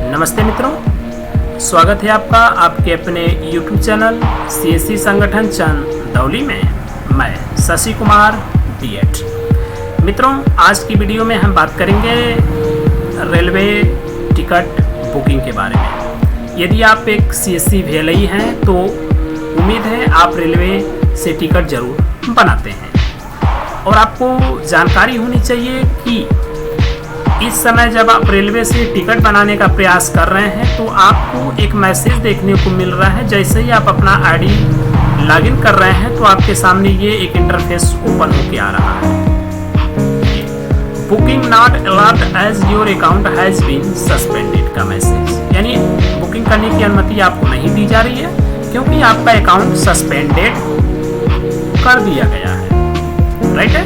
नमस्ते मित्रों, स्वागत है आपका आपके अपने YouTube चैनल CSC संगठन चंदौली में। मैं शशि कुमार B.Ed। मित्रों, आज की वीडियो में हम बात करेंगे रेलवे टिकट बुकिंग के बारे में। यदि आप एक CSC VLI हैं तो उम्मीद है आप रेलवे से टिकट ज़रूर बनाते हैं और आपको जानकारी होनी चाहिए कि इस समय जब आप रेलवे से टिकट बनाने का प्रयास कर रहे हैं तो आपको एक मैसेज देखने को मिल रहा है। जैसे ही आप अपना आईडी लॉगिन कर रहे हैं तो आपके सामने ये एक इंटरफेस ओपन होकर आ रहा है। Booking not allowed as your account has been suspended का मैसेज, यानी बुकिंग करने की अनुमति आपको नहीं दी जा रही है क्योंकि आपका अकाउंट सस्पेंडेड कर दिया गया है। राइट है।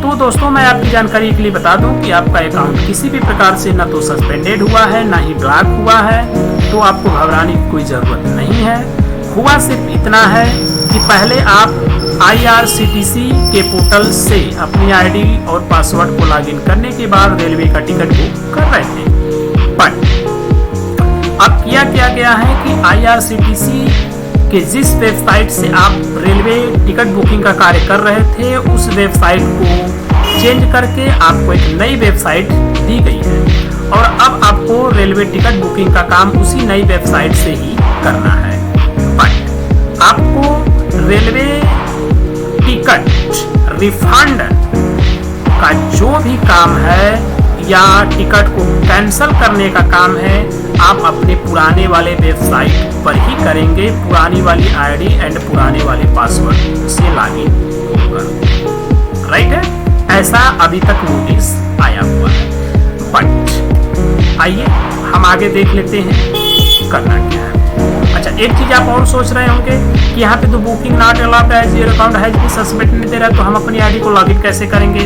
तो दोस्तों, मैं आपकी जानकारी के लिए बता दूं कि आपका अकाउंट किसी भी प्रकार से ना तो सस्पेंडेड हुआ है ना ही ब्लॉक हुआ है, तो आपको घबराने की कोई ज़रूरत नहीं है। हुआ सिर्फ इतना है कि पहले आप IRCTC के पोर्टल से अपनी आईडी और पासवर्ड को लॉगिन करने के बाद रेलवे का टिकट बुक कर रहे थे। बट अब किया गया है कि IRCTC कि जिस वेबसाइट से आप रेलवे टिकट बुकिंग का कार्य कर रहे थे उस वेबसाइट को चेंज करके आपको एक नई वेबसाइट दी गई है और अब आपको रेलवे टिकट बुकिंग का काम उसी नई वेबसाइट से ही करना है। बट आपको रेलवे टिकट रिफंड का जो भी काम है या टिकट को कैंसिल करने का काम है आप अपने पुराने वाले वेबसाइट पर ही करेंगे। पुरानी वाली आईडी एंड पुराने वाले पासवर्ड से लॉगिन होगा। राइट है। ऐसा अभी तक नोटिस आया हुआ है। बट आइए हम आगे देख लेते हैं करना क्या है। अच्छा, एक चीज आप और सोच रहे होंगे कि यहाँ पे तो booking not allowed as your account has been suspended नहीं दे रहा है, तो हम अपनी आईडी को लॉगिन कैसे करेंगे?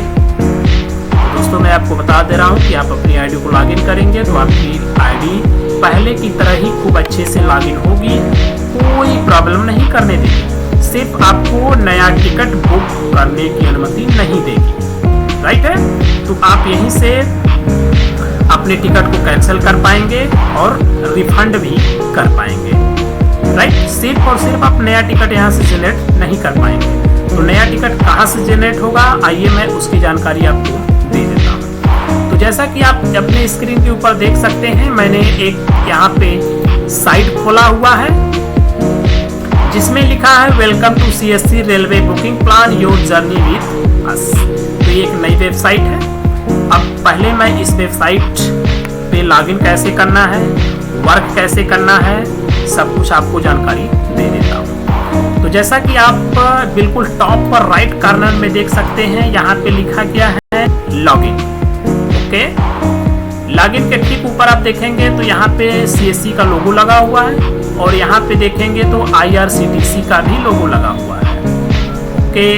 दोस्तों, मैं आपको बता दे रहा हूँ कि आप अपनी आईडी को लॉगिन करेंगे तो आपकी आईडी पहले की तरह ही खूब अच्छे से लॉगिन होगी, कोई प्रॉब्लम नहीं करने देगी। सिर्फ आपको नया टिकट बुक करने की अनुमति नहीं देगी। राइट है। तो आप यहीं से अपने टिकट को कैंसिल कर पाएंगे और रिफंड भी कर पाएंगे। राइट। सिर्फ और सिर्फ आप नया टिकट यहाँ से जनरेट नहीं कर पाएंगे। तो नया टिकट कहाँ से जनरेट होगा, आइए मैं उसकी जानकारी आपको दे देता हूँ। तो जैसा कि आप अपने स्क्रीन के ऊपर देख सकते हैं, मैंने एक यहाँ पे साइट खोला हुआ है जिसमें लिखा है welcome to CSC railway booking plan your journey with us. तो ये एक नई वेबसाइट है। अब पहले मैं इस वेबसाइट पे लॉगिन कैसे करना है, वर्क कैसे करना है, सब कुछ आपको जानकारी दे देता हूँ। तो जैसा कि आप बिल्कुल टॉप पर राइट कॉर्नर में देख सकते हैं, यहाँ पे लिखा गया है लॉगिन। ओके, लॉगिन के ठीक ऊपर आप देखेंगे तो यहाँ पे CSC का लोगो लगा हुआ है और यहाँ पे देखेंगे तो IRCTC का भी लोगो लगा हुआ है। ओके,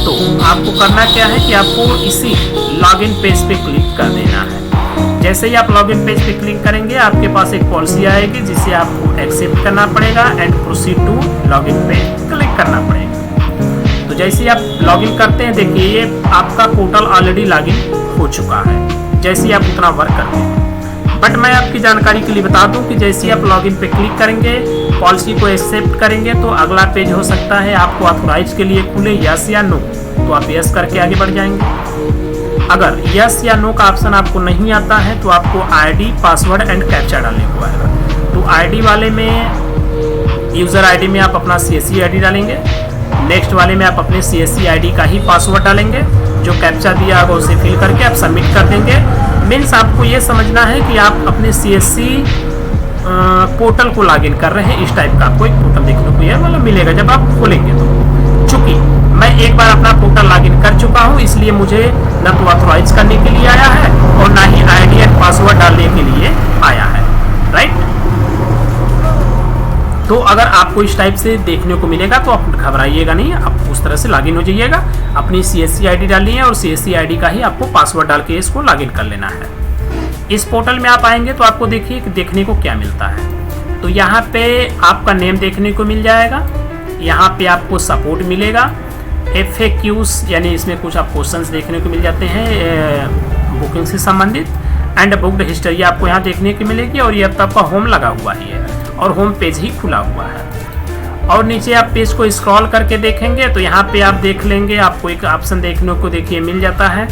तो आपको करना क्या है कि आपको इसी लॉगिन पेज पे क्लिक कर देना है। जैसे ही आप लॉगिन पेज पे क्लिक करेंगे आपके पास एक पॉलिसी आएगी जिसे आपको एक्सेप्ट करना पड़ेगा एंड प्रोसीड टू लॉगिन पे क्लिक करना पड़ेगा। तो जैसे ही आप लॉगिन करते हैं, देखिए ये आपका पोर्टल ऑलरेडी लॉगिन हो चुका है। जैसे ही आप उतना वर्क करते हैं, बट मैं आपकी जानकारी के लिए बता दूं कि जैसे ही आप लॉगिन पे क्लिक करेंगे, पॉलिसी को एक्सेप्ट करेंगे तो अगला पेज हो सकता है आपको ऑथोराइज के लिए खुले यस या नो, तो आप यस करके आगे बढ़ जाएंगे। अगर यस या नो का ऑप्शन आपको नहीं आता है तो आपको आईडी, पासवर्ड एंड कैप्चा डालने को आएगा। तो आईडी वाले में, यूजर आईडी में आप अपना CSC आईडी डालेंगे, नेक्स्ट वाले में आप अपने CSC आईडी का ही पासवर्ड डालेंगे, जो कैप्चा दिया होगा उसे फिल करके आप सबमिट कर देंगे। मीन्स आपको ये समझना है कि आप अपने CSC पोर्टल को लॉगिन कर रहे हैं। इस टाइप का आपको एक पोर्टल देखने को ये मतलब मिलेगा जब आप खोलेंगे तो। चूंकि मैं एक बार अपना पोर्टल लॉगिन कर चुका हूँ इसलिए मुझे न तो ऑथोराइज करने के लिए आया है और ना ही आईडी एंड पासवर्ड डालने के लिए आया है। राइट। तो अगर आपको इस टाइप से देखने को मिलेगा तो आप घबराइएगा नहीं, आप उस तरह से लॉगिन हो जाइएगा। अपनी CSC आईडी डालिए और CSC आईडी का ही आपको पासवर्ड डाल के इसको लॉगिन कर लेना है। इस पोर्टल में आप आएंगे तो आपको देखिए देखने को क्या मिलता है। तो यहाँ पे आपका नेम देखने को मिल जाएगा, यहाँ पे आपको सपोर्ट मिलेगा, FAQs यानी इसमें कुछ आप क्वेश्चंस देखने को मिल जाते हैं बुकिंग से संबंधित। एंड बुक्ड हिस्ट्री आपको यहाँ देखने की मिलेगी, और ये अब आपका होम लगा हुआ ही है और होम पेज ही खुला हुआ है। और नीचे आप पेज को स्क्रॉल करके देखेंगे तो यहाँ पे आप देख लेंगे, आपको एक ऑप्शन देखने को देखिए मिल जाता है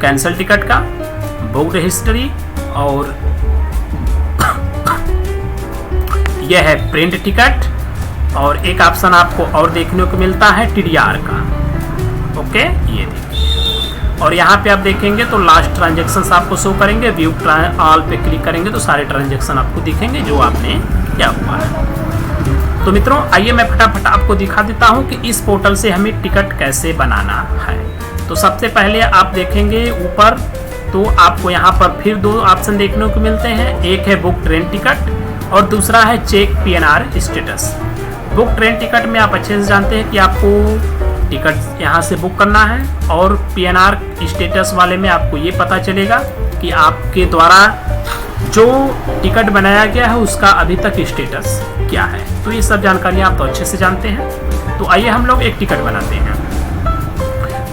कैंसिल टिकट का, बुक्ड हिस्ट्री, और यह है प्रिंट टिकट, और एक ऑप्शन आपको और देखने को मिलता है TDR का। ओके, ये देखिए, और यहाँ पे आप देखेंगे तो लास्ट ट्रांजैक्शंस आपको शो करेंगे। व्यू ऑल पे क्लिक करेंगे तो सारे ट्रांजैक्शन आपको दिखेंगे जो आपने किया हुआ है। तो मित्रों, आइए मैं फटाफट आपको दिखा देता हूँ कि इस पोर्टल से हमें टिकट कैसे बनाना है। तो सबसे पहले आप देखेंगे ऊपर, तो आपको यहाँ पर फिर दो ऑप्शन देखने को मिलते हैं। एक है बुक ट्रेन टिकट और दूसरा है check PNR status. Book train ticket में आप अच्छे से जानते हैं कि आपको टिकट यहाँ से बुक करना है, और PNR स्टेटस वाले में आपको ये पता चलेगा कि आपके द्वारा जो टिकट बनाया गया है उसका अभी तक स्टेटस क्या है। तो ये सब जानकारी आप तो अच्छे से जानते हैं। तो आइए हम लोग एक टिकट बनाते हैं।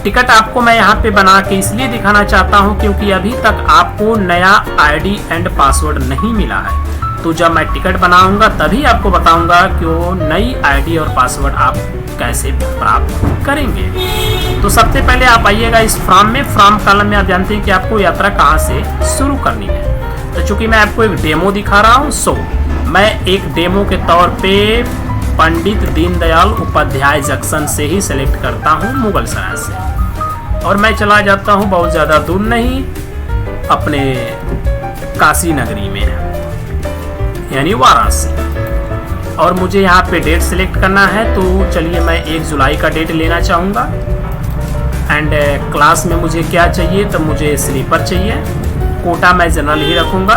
टिकट आपको मैं यहाँ पे बना के इसलिए दिखाना चाहता हूँ क्योंकि अभी तक आपको नया ID एंड पासवर्ड नहीं मिला है। तो जब मैं टिकट बनाऊंगा तभी आपको बताऊंगा कि वो नई ID और पासवर्ड आप कैसे प्राप्त करेंगे। तो सबसे पहले आप आइएगा इस फॉर्म में। फॉर्म कॉलम में आप जानते हैं कि आपको यात्रा कहाँ से शुरू करनी है। तो चूंकि मैं आपको एक डेमो दिखा रहा हूँ, सो मैं एक डेमो के तौर पे पंडित दीनदयाल उपाध्याय जंक्शन से ही सेलेक्ट करता हूँ, मुगल सराय से, और मैं चला जाता हूँ बहुत ज़्यादा दूर नहीं, अपने काशी नगरी में यानी वाराणसी। और मुझे यहाँ पे डेट सेलेक्ट करना है। तो चलिए मैं 1 जुलाई का डेट लेना चाहूँगा। एंड क्लास में मुझे क्या चाहिए, तो मुझे स्लीपर चाहिए, कोटा मैं जनरल ही रखूँगा।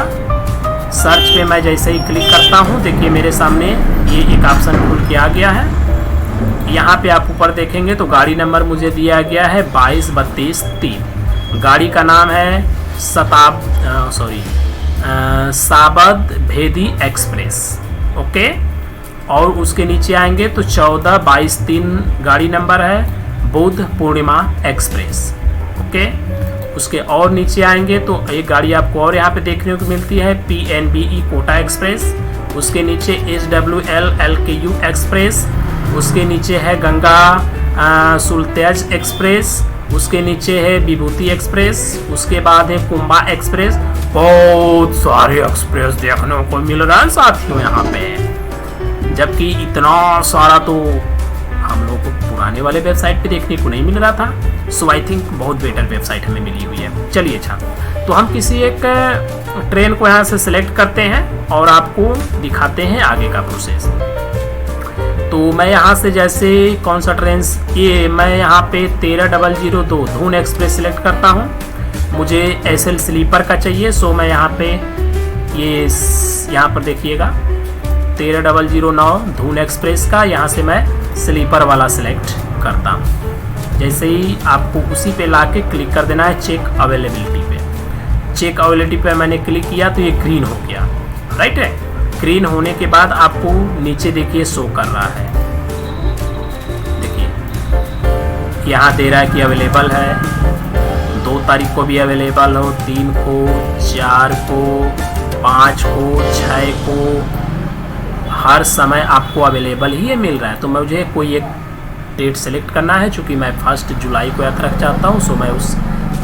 सर्च पे मैं जैसे ही क्लिक करता हूँ, देखिए मेरे सामने ये एक ऑप्शन खुल के आ गया है। यहाँ पे आप ऊपर देखेंगे तो गाड़ी नंबर मुझे दिया गया है 22-32-3। गाड़ी का नाम है साबद भेदी एक्सप्रेस। ओके, और उसके नीचे आएंगे तो 14-22-3 गाड़ी नंबर है, बुद्ध पूर्णिमा एक्सप्रेस। ओके, उसके और नीचे आएंगे तो एक गाड़ी आपको और यहाँ पे देखने को मिलती है PNBE कोटा एक्सप्रेस। उसके नीचे HWL LKU एक्सप्रेस। उसके नीचे है गंगा सुल्ताज एक्सप्रेस। उसके नीचे है विभूति एक्सप्रेस। उसके बाद है कुंभा एक्सप्रेस। बहुत सारे एक्सप्रेस देखने को मिल रहा है साथियों यहाँ पे, जबकि इतना सारा तो हम लोग को पुराने वाले वेबसाइट पे देखने को नहीं मिल रहा था। सो आई थिंक बहुत बेटर वेबसाइट हमें मिली हुई है। चलिए अच्छा, तो हम किसी एक ट्रेन को यहाँ से सिलेक्ट करते हैं और आपको दिखाते हैं आगे का प्रोसेस। तो मैं यहाँ से जैसे कौन सा ट्रेन, ये मैं यहाँ पे 13002 धून एक्सप्रेस सिलेक्ट करता हूँ। मुझे SL स्लीपर का चाहिए। सो मैं यहाँ पे यहाँ पर देखिएगा 13009 धून एक्सप्रेस का, यहाँ से मैं स्लीपर वाला सिलेक्ट करता हूँ। जैसे ही आपको उसी पे लाके क्लिक कर देना है चेक अवेलेबिलिटी पे। चेक अवेलेबिलिटी पे मैंने क्लिक किया तो ये ग्रीन हो गया, राइट है। ग्रीन होने के बाद आपको नीचे देखिए शो कर रहा है, देखिए यहाँ दे रहा है कि अवेलेबल है। 2 तारीख को भी अवेलेबल हो, 3 को, 4 को, 5 को, 6 को, हर समय आपको अवेलेबल ही मिल रहा है। तो मुझे कोई एक डेट सेलेक्ट करना है। चूँकि मैं 1 जुलाई को यात्रा चाहता हूँ, सो मैं उस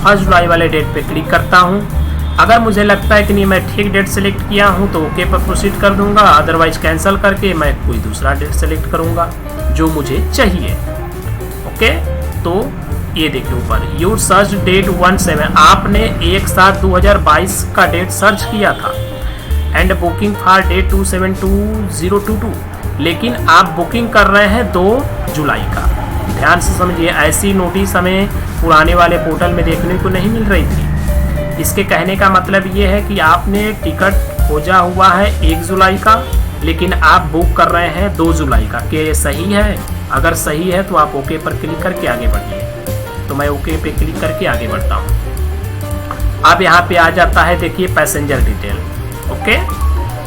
1 जुलाई वाले डेट पे क्लिक करता हूँ। अगर मुझे लगता है कि नहीं मैं ठीक डेट सेलेक्ट किया हूँ तो ओके पर प्रोसीड कर दूंगा, अदरवाइज कैंसिल करके मैं कोई दूसरा डेट सेलेक्ट करूँगा जो मुझे चाहिए। ओके, तो ये देखिए ऊपर योर सर्च डेट 17, आपने 1/7/2022 का डेट सर्च किया था एंड बुकिंग फॉर डेट 272022, लेकिन आप बुकिंग कर रहे हैं 2 जुलाई का। ध्यान से समझिए, ऐसी नोटिस हमें पुराने वाले पोर्टल में देखने को नहीं मिल रही थी। इसके कहने का मतलब ये है कि आपने टिकट खोजा हुआ है 1 जुलाई का, लेकिन आप बुक कर रहे हैं 2 जुलाई का। क्या ये सही है? अगर सही है तो आप ओके पर क्लिक करके आगे बढ़िए। तो मैं ओके पे क्लिक करके आगे बढ़ता हूँ। अब यहाँ पे आ जाता है देखिए पैसेंजर डिटेल। ओके,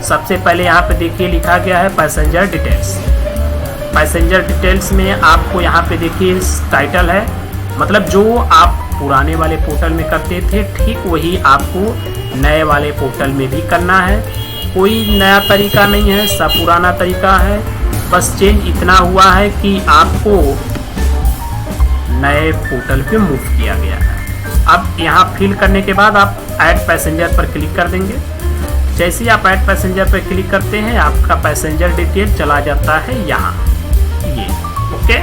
सबसे पहले यहाँ पे देखिए लिखा गया है पैसेंजर डिटेल्स। पैसेंजर डिटेल्स में आपको यहाँ पे देखिए टाइटल है, मतलब जो आप पुराने वाले पोर्टल में करते थे ठीक वही आपको नए वाले पोर्टल में भी करना है। कोई नया तरीका नहीं है, सब पुराना तरीका है, बस चेंज इतना हुआ है कि आपको नए पोर्टल पे मूव किया गया है। अब यहाँ फिल करने के बाद आप ऐड पैसेंजर पर क्लिक कर देंगे। जैसे ही आप ऐड पैसेंजर पर क्लिक करते हैं आपका पैसेंजर डिटेल चला जाता है यहाँ, ये ओके।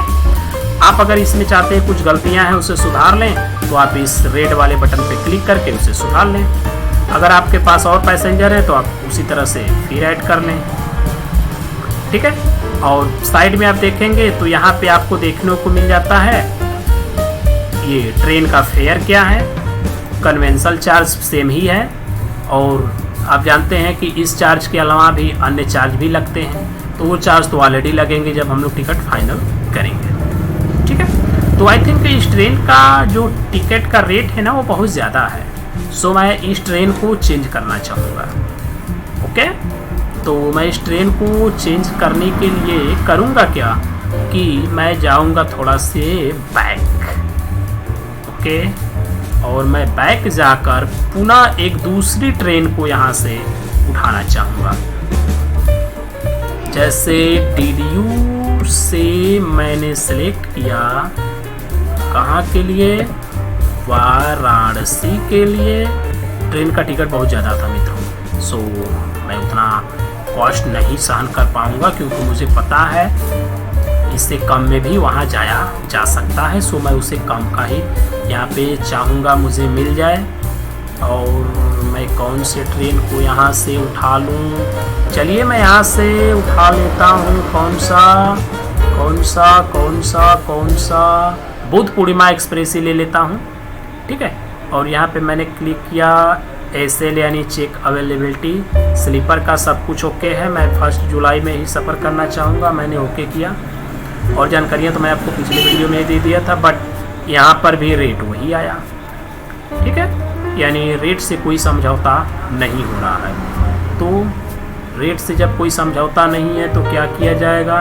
आप अगर इसमें चाहते हैं कुछ गलतियाँ हैं उसे सुधार लें तो आप इस रेड वाले बटन पे क्लिक करके उसे सुधार लें। अगर आपके पास और पैसेंजर है तो आप उसी तरह से फिर ऐड कर लें, ठीक है। और साइड में आप देखेंगे तो यहाँ पे आपको देखने को मिल जाता है ये ट्रेन का फेयर क्या है। कन्वेंशनल चार्ज सेम ही है और आप जानते हैं कि इस चार्ज के अलावा भी अन्य चार्ज भी लगते हैं, तो वो चार्ज तो ऑलरेडी लगेंगे जब हम लोग टिकट फाइनल करेंगे, ठीक है। तो आई थिंक इस ट्रेन का जो टिकट का रेट है ना वो बहुत ज़्यादा है, सो मैं इस ट्रेन को चेंज करना चाहूँगा, ओके। तो मैं इस ट्रेन को चेंज करने के लिए करूँगा क्या कि मैं जाऊँगा थोड़ा से बैक, ओके, और मैं बैक जाकर पुनः एक दूसरी ट्रेन को यहाँ से उठाना चाहूँगा। जैसे DDU से मैंने सेलेक्ट किया कहाँ के लिए, वाराणसी के लिए। ट्रेन का टिकट बहुत ज़्यादा था मित्रों, सो मैं उतना कॉस्ट नहीं सहन कर पाऊँगा क्योंकि मुझे पता है इससे कम में भी वहाँ जाया जा सकता है। सो मैं उसे कम का ही यहाँ पे चाहूँगा मुझे मिल जाए। और मैं कौन से ट्रेन को यहाँ से उठा लूँ, चलिए मैं यहाँ से उठा लेता हूँ कौन सा बुद्ध पूर्णिमा एक्सप्रेस ही ले लेता हूँ, ठीक है। और यहाँ पे मैंने क्लिक किया SL यानी चेक अवेलेबिलिटी, स्लीपर का सब कुछ ओके है। मैं 1 जुलाई में ही सफ़र करना चाहूँगा, मैंने ओके किया। और जानकारियाँ तो मैं आपको पिछले वीडियो में दे दिया था, बट यहाँ पर भी रेट वही आया, ठीक है। यानी रेट से कोई समझौता नहीं हो रहा है। तो रेट से जब कोई समझौता नहीं है तो क्या किया जाएगा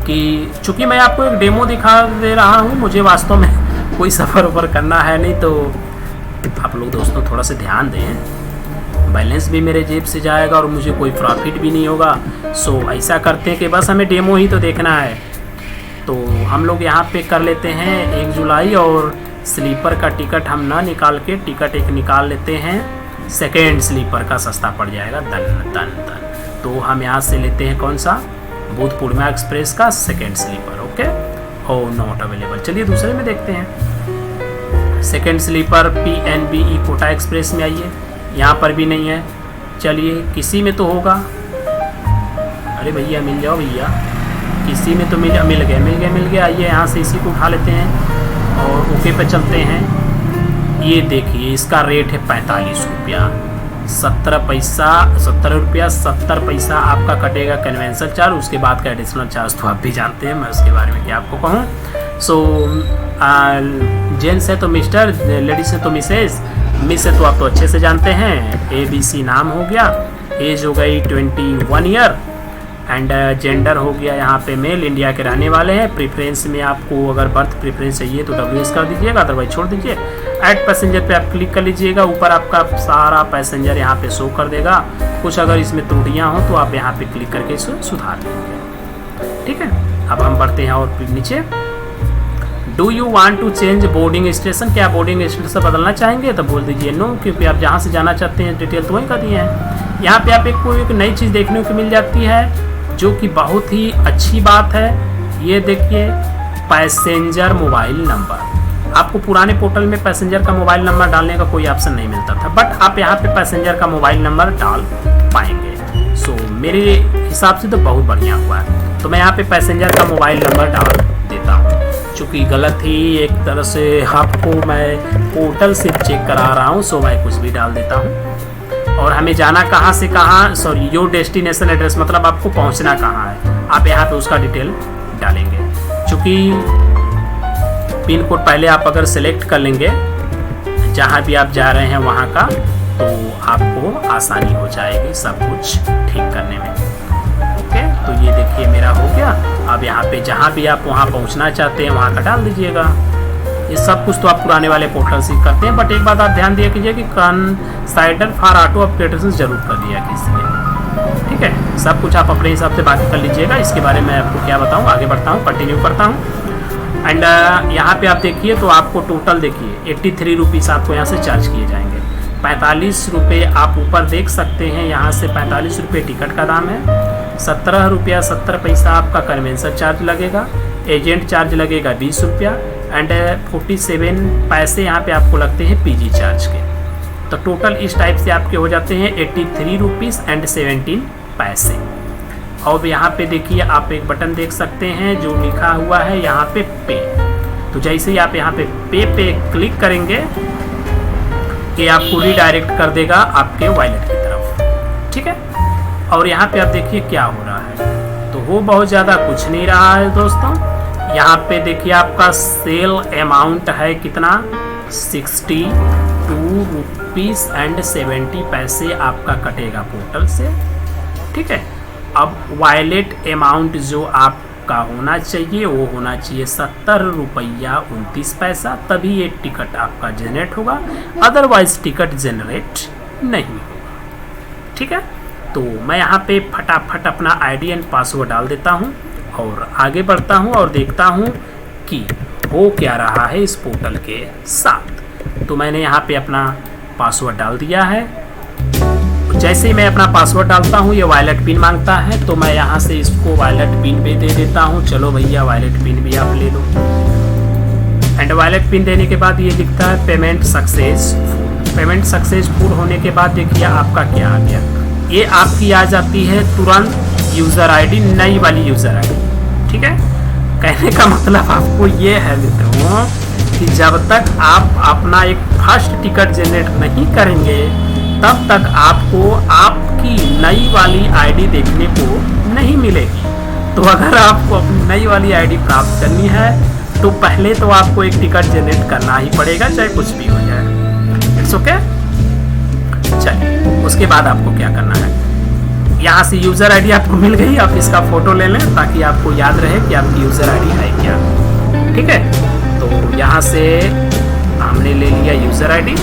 कि चूँकि मैं आपको एक डेमो दिखा दे रहा हूँ, मुझे वास्तव में कोई सफ़र वफ़र करना है नहीं, तो आप लोग दोस्तों थोड़ा सा ध्यान दें। बैलेंस भी मेरे जेब से जाएगा और मुझे कोई प्रॉफिट भी नहीं होगा। सो ऐसा करते हैं कि बस हमें डेमो ही तो देखना है। तो हम लोग यहाँ पे कर लेते हैं 1 जुलाई और स्लीपर का टिकट हम ना निकाल के टिकट एक निकाल लेते हैं, सेकेंड स्लीपर का सस्ता पड़ जाएगा दन। तो हम यहाँ से लेते हैं कौन सा, बुद्ध पूर्णिमा एक्सप्रेस का सेकेंड स्लीपर, ओके। और नॉट अवेलेबल, चलिए दूसरे में देखते हैं। Second sleeper PNBE Kota express में आइए, यहाँ पर भी नहीं है। चलिए किसी में तो होगा, अरे भैया मिल जाओ भैया, किसी में तो मिल गया। आइए यहाँ से इसी को उठा लेते हैं और ओके पे चलते हैं। ये देखिए इसका रेट है 45 रुपया 70 पैसा आपका कटेगा कन्वेंशनल चार्ज। उसके बाद का एडिशनल चार्ज तो आप भी जानते हैं, मैं उसके बारे में क्या आपको कहूँ। सो जेंट्स है तो मिस्टर, लेडीज है तो मिसेस, मिस है तो आप तो अच्छे से जानते हैं, ABC नाम हो गया, एज हो गई 21 ईयर एंड जेंडर हो गया यहाँ पे मेल, इंडिया के रहने वाले हैं। प्रेफरेंस में आपको अगर बर्थ प्रेफरेंस चाहिए तो WS कर दीजिएगा, अदरवाइज छोड़ दीजिए। ऐड पैसेंजर पे आप क्लिक कर लीजिएगा, ऊपर आपका सारा पैसेंजर यहाँ पे शो कर देगा। कुछ अगर इसमें त्रुटियाँ हो तो आप यहाँ पे क्लिक करके इसे सुधार लेंगे, ठीक है। अब हम बढ़ते हैं और नीचे, do you want to change boarding station, क्या बोर्डिंग स्टेशन बदलना चाहेंगे, तो बोल दीजिए नो, क्योंकि आप जहाँ से जाना चाहते हैं डिटेल तो वही कर दिए हैं। यहाँ पे आप एक नई चीज़ देखने को मिल जाती है जो कि बहुत ही अच्छी बात है। ये देखिए पैसेंजर मोबाइल नंबर, आपको पुराने पोर्टल में पैसेंजर का मोबाइल नंबर डालने का कोई ऑप्शन नहीं मिलता था, बट आप यहाँ पे पैसेंजर का मोबाइल नंबर डाल पाएंगे। सो मेरे हिसाब से तो बहुत बढ़िया हुआ है। तो मैं यहाँ पे पैसेंजर का मोबाइल नंबर डाल देता हूँ, चूँकि गलत ही एक तरह से आपको मैं पोर्टल से चेक करा रहा हूँ, सो मैं कुछ भी डाल देता हूँ। और हमें जाना कहाँ से कहाँ, सॉरी योर डेस्टिनेशन एड्रेस, मतलब आपको पहुँचना कहाँ है, आप यहाँ पे उसका डिटेल डालेंगे। चूँकि पिन कोड पहले आप अगर सेलेक्ट कर लेंगे जहाँ भी आप जा रहे हैं वहाँ का, तो आपको आसानी हो जाएगी सब कुछ ठीक करने में, ओके। तो ये देखिए मेरा हो गया। अब यहाँ पे जहाँ भी आप वहाँ पहुँचना चाहते हैं वहाँ का डाल दीजिएगा, ये सब कुछ तो आप पुराने वाले पोर्टल से करते हैं, बट एक बात आप ध्यान दिया कीजिए कि कंसाइडर फॉर ऑटो अपडेटेशन जरूर कर दिया कीजिए। ठीक है, सब कुछ आप अपने हिसाब से बात कर लीजिएगा। इसके बारे में आपको क्या बताऊँ, आगे बढ़ता हूँ, कंटिन्यू करता हूँ। एंड यहाँ पे आप देखिए तो आपको टोटल देखिए 83 रुपीज़ आपको यहाँ से चार्ज किए जाएंगे। 45 रुपये आप ऊपर देख सकते हैं, यहाँ से 45 रुपये टिकट का दाम है। 17 रुपया 70 पैसा आपका कन्वेंशन चार्ज लगेगा। एजेंट चार्ज लगेगा 20 रुपया एंड 47 पैसे यहाँ पे आपको लगते हैं पीजी चार्ज के। तो टोटल इस टाइप से आपके हो जाते हैं 83 रुपीज़ एंड 17 पैसे। और यहाँ पे देखिए आप एक बटन देख सकते हैं जो लिखा हुआ है यहाँ पे पे। तो जैसे ही आप यहाँ पे क्लिक करेंगे कि आपको रीडायरेक्ट कर देगा आपके वॉलेट की तरफ। ठीक है, और यहाँ पे आप देखिए क्या हो रहा है। तो वो बहुत ज़्यादा कुछ नहीं रहा है दोस्तों। यहाँ पे देखिए आपका सेल अमाउंट है कितना, 62 रुपीज़ एंड 70 पैसे आपका कटेगा पोर्टल से। ठीक है, अब वॉलेट अमाउंट जो आपका होना चाहिए वो होना चाहिए 70 रुपया 29 पैसा, तभी ये टिकट आपका जनरेट होगा, अदरवाइज टिकट जनरेट नहीं होगा। ठीक है, तो मैं यहाँ पे फटाफट अपना आईडी एंड पासवर्ड डाल देता हूँ और आगे बढ़ता हूँ और देखता हूँ कि हो क्या रहा है इस पोर्टल के साथ। तो मैंने यहाँ पे अपना पासवर्ड डाल दिया है। जैसे ही मैं अपना पासवर्ड डालता हूँ ये वॉलेट पिन मांगता है, तो मैं यहाँ से इसको वॉलेट पिन भी दे देता हूँ। चलो भैया वॉलेट पिन भी आप ले लो। एंड वॉलेट पिन देने के बाद ये दिखता है पेमेंट सक्सेसफुल। पेमेंट सक्सेसफुल होने के बाद देखिए आपका क्या आ गया, ये आपकी आ जाती है तुरंत यूज़र आईडी, नई वाली यूज़र आईडी। ठीक है, कहने का मतलब आपको ये है मित्रों कि जब तक आप अपना एक फर्स्ट टिकट जनरेट नहीं करेंगे तब तक आपको आपकी नई वाली आईडी देखने को नहीं मिलेगी। तो अगर आपको अपनी नई वाली आईडी प्राप्त करनी है तो पहले तो आपको एक टिकट जनरेट करना ही पड़ेगा, चाहे कुछ भी हो जाए। It's okay. चलिए, उसके बाद आपको क्या करना है, यहाँ से यूज़र आईडी आपको मिल गई, आप इसका फ़ोटो ले लें ताकि आपको याद रहे कि आपकी यूज़र आईडी है क्या। ठीक है, तो यहाँ से हमने ले लिया यूज़र आईडी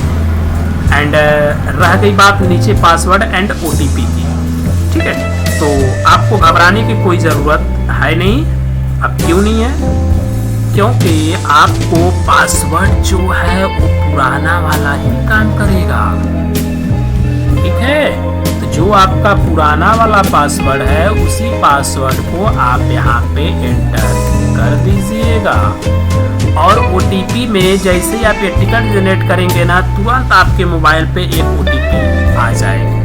एंड रह गई बात नीचे पासवर्ड एंड OTP की। ठीक है, तो आपको घबराने की कोई ज़रूरत है नहीं। अब क्यों नहीं है, क्योंकि आपको पासवर्ड जो है वो पुराना वाला ही काम करेगा। ठीक है, जो आपका पुराना वाला पासवर्ड है उसी पासवर्ड को आप यहाँ पे एंटर कर दीजिएगा। और OTP में जैसे ही आप ये टिकट जनरेट करेंगे ना, तुरंत आपके मोबाइल पे एक OTP आ जाएगा।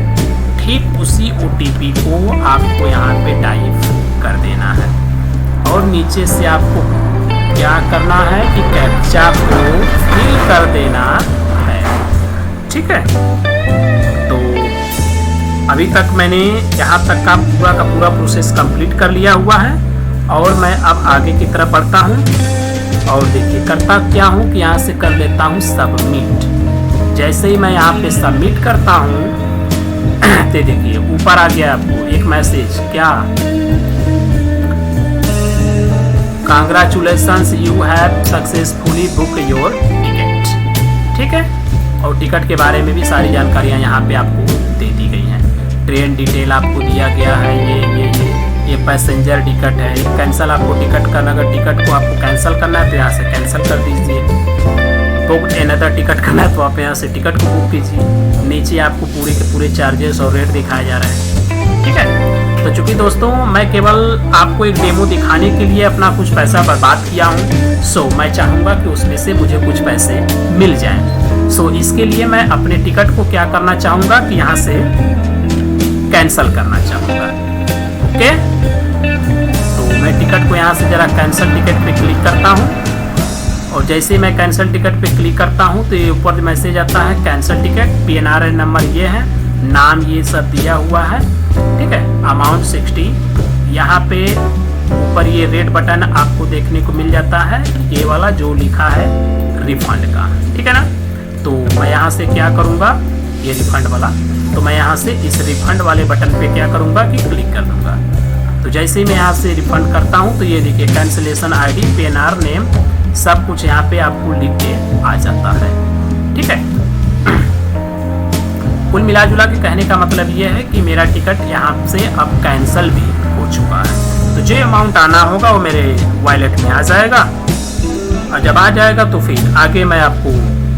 ठीक उसी OTP को आपको यहाँ पे टाइप कर देना है और नीचे से आपको क्या करना है कि कैप्चा को फिल कर देना है। ठीक है, तो अभी तक मैंने यहाँ तक का पूरा प्रोसेस कंप्लीट कर लिया हुआ है और मैं अब आगे की तरफ बढ़ता हूँ। और देखिए करता क्या हूँ कि यहाँ से कर लेता हूँ सबमिट। जैसे ही मैं यहाँ पे सबमिट करता हूँ तो देखिए ऊपर आ गया आपको एक मैसेज, क्या, congratulations you have successfully book your ticket. ठीक है, और टिकट के बारे में भी सारी जानकारियाँ यहाँ पे आपको दे दी गई हैं। ट्रेन डिटेल आपको दिया गया है, ये पैसेंजर टिकट है। कैंसिल आपको टिकट करना, अगर टिकट को आपको कैंसिल करना है तो यहाँ से कैंसिल कर दीजिए। बुक अनदर टिकट करना है तो आप यहाँ से टिकट को बुक कीजिए। नीचे आपको पूरे के पूरे चार्जेस और रेट दिखाया जा रहा है। ठीक है, तो चूँकि दोस्तों मैं केवल आपको एक डेमो दिखाने के लिए अपना कुछ पैसा बर्बाद किया हूँ, सो मैं चाहूँगा कि उसमें से मुझे कुछ पैसे मिल जाएँ। सो इसके लिए मैं अपने टिकट को क्या करना चाहूँगा कि यहाँ से कैंसिल करना चाहूँगा। ओके, तो मैं टिकट को यहाँ से ज़रा कैंसिल टिकट पे क्लिक करता हूँ और जैसे ही मैं कैंसिल टिकट पे क्लिक करता हूँ तो ये ऊपर मैसेज आता है कैंसिल टिकट, PNR नंबर ये है, नाम ये सब दिया हुआ है। ठीक है, अमाउंट 60। यहाँ पे ऊपर ये रेड बटन आपको देखने को मिल जाता है, ये वाला जो लिखा है रिफंड का। ठीक है ना, तो मैं यहाँ से क्या करूँगा, ये रिफंड वाला, तो मैं यहाँ से इस रिफंड वाले बटन पे क्या करूँगा कि क्लिक कर दूँगा। तो जैसे ही मैं यहाँ से रिफंड करता हूँ तो ये देखिए कैंसिलेशन ID PNR नेम सब कुछ यहाँ पे आपको लिख के आ जाता है। ठीक है, कुल मिला जुला के कहने का मतलब ये है कि मेरा टिकट यहाँ से अब कैंसिल भी हो चुका है। तो जो अमाउंट आना होगा वो मेरे वॉलेट में आ जाएगा, और जब आ जाएगा तो फिर आगे मैं आपको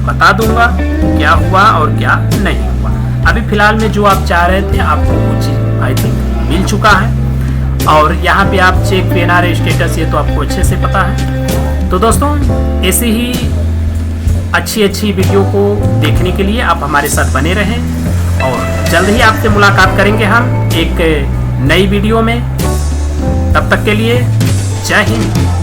बता दूंगा क्या हुआ और क्या नहीं हुआ। अभी फिलहाल में जो आप चाह रहे थे आपको वो चीज़ आई थिंक मिल चुका है। और यहाँ पे आप चेक PNR स्टेटस, ये तो आपको अच्छे से पता है। तो दोस्तों, ऐसे ही अच्छी वीडियो को देखने के लिए आप हमारे साथ बने रहें, और जल्द ही आपसे मुलाकात करेंगे हम एक नई वीडियो में। तब तक के लिए जय हिंद।